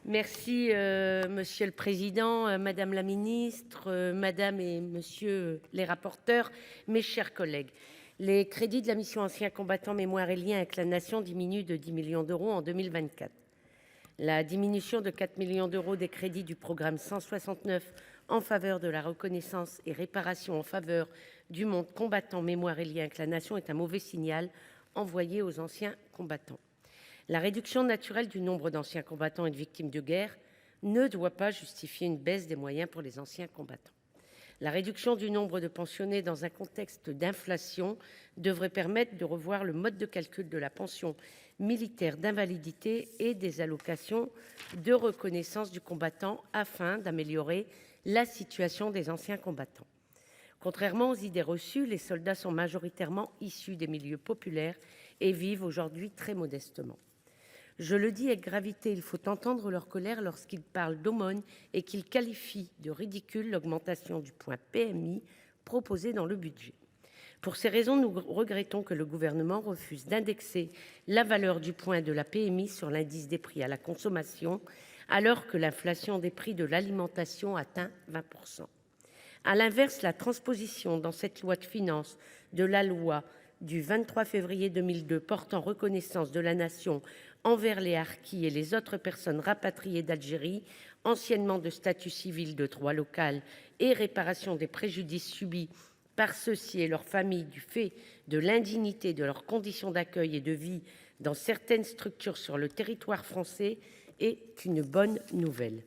Merci, monsieur le président, madame la ministre, madame et monsieur les rapporteurs, mes chers collègues. Les crédits de la mission Anciens combattants, mémoire et liens avec la nation diminuent de 10 millions d'euros en 2024. La diminution de 4 millions d'euros des crédits du programme 169 en faveur de la reconnaissance et réparation en faveur du monde combattant, mémoire et liens avec la nation est un mauvais signal envoyé aux anciens combattants. La réduction naturelle du nombre d'anciens combattants et de victimes de guerre ne doit pas justifier une baisse des moyens pour les anciens combattants. La réduction du nombre de pensionnés dans un contexte d'inflation devrait permettre de revoir le mode de calcul de la pension militaire d'invalidité et des allocations de reconnaissance du combattant afin d'améliorer la situation des anciens combattants. Contrairement aux idées reçues, les soldats sont majoritairement issus des milieux populaires et vivent aujourd'hui très modestement. Je le dis avec gravité, il faut entendre leur colère lorsqu'ils parlent d'aumône et qu'ils qualifient de ridicule l'augmentation du point PMI proposée dans le budget. Pour ces raisons, nous regrettons que le gouvernement refuse d'indexer la valeur du point de la PMI sur l'indice des prix à la consommation, alors que l'inflation des prix de l'alimentation atteint 20%. À l'inverse, la transposition dans cette loi de finances de la loi du 23 février 2002 portant reconnaissance de la nation envers les harkis et les autres personnes rapatriées d'Algérie, anciennement de statut civil de droit local, et réparation des préjudices subis par ceux-ci et leurs familles du fait de l'indignité de leurs conditions d'accueil et de vie dans certaines structures sur le territoire français est une bonne nouvelle.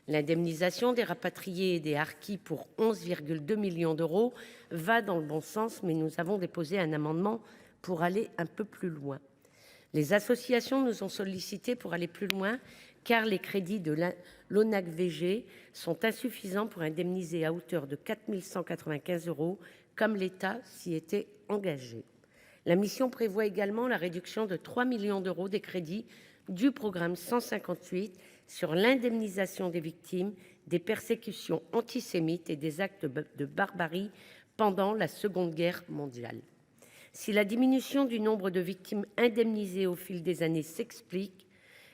L'indemnisation des rapatriés et des harkis pour 11,2 millions d'euros va dans le bon sens, mais nous avons déposé un amendement pour aller un peu plus loin. Les associations nous ont sollicités pour aller plus loin, car les crédits de l'ONAC-VG sont insuffisants pour indemniser à hauteur de 4 195 euros, comme l'État s'y était engagé. La mission prévoit également la réduction de 3 millions d'euros des crédits du programme 158 sur l'indemnisation des victimes des persécutions antisémites et des actes de barbarie pendant la Seconde Guerre mondiale. Si la diminution du nombre de victimes indemnisées au fil des années s'explique,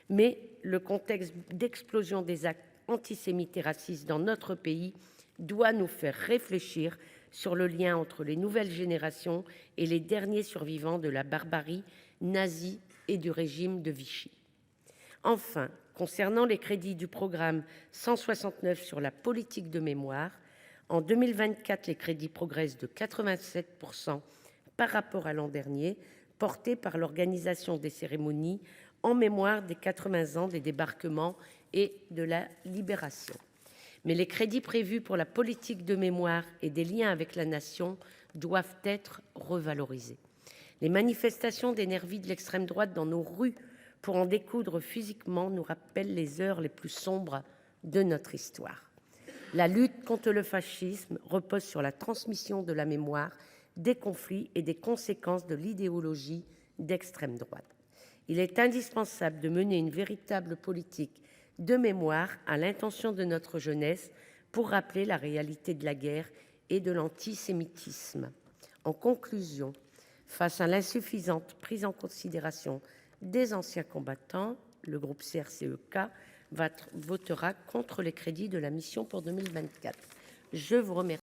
mais le contexte d'explosion des actes antisémites et racistes dans notre pays doit nous faire réfléchir sur le lien entre les nouvelles générations et les derniers survivants de la barbarie nazie et du régime de Vichy. Enfin, concernant les crédits du programme 169 sur la politique de mémoire, en 2024, les crédits progressent de 87% par rapport à l'an dernier, portés par l'organisation des cérémonies en mémoire des 80 ans des débarquements et de la libération. Mais les crédits prévus pour la politique de mémoire et des liens avec la nation doivent être revalorisés. Les manifestations des nervis de l'extrême droite dans nos rues pour en découdre physiquement nous rappellent les heures les plus sombres de notre histoire. La lutte contre le fascisme repose sur la transmission de la mémoire des conflits et des conséquences de l'idéologie d'extrême droite. Il est indispensable de mener une véritable politique de mémoire à l'intention de notre jeunesse pour rappeler la réalité de la guerre et de l'antisémitisme. En conclusion, face à l'insuffisante prise en considération des anciens combattants, le groupe CRCE-K votera contre les crédits de la mission pour 2024. Je vous remercie.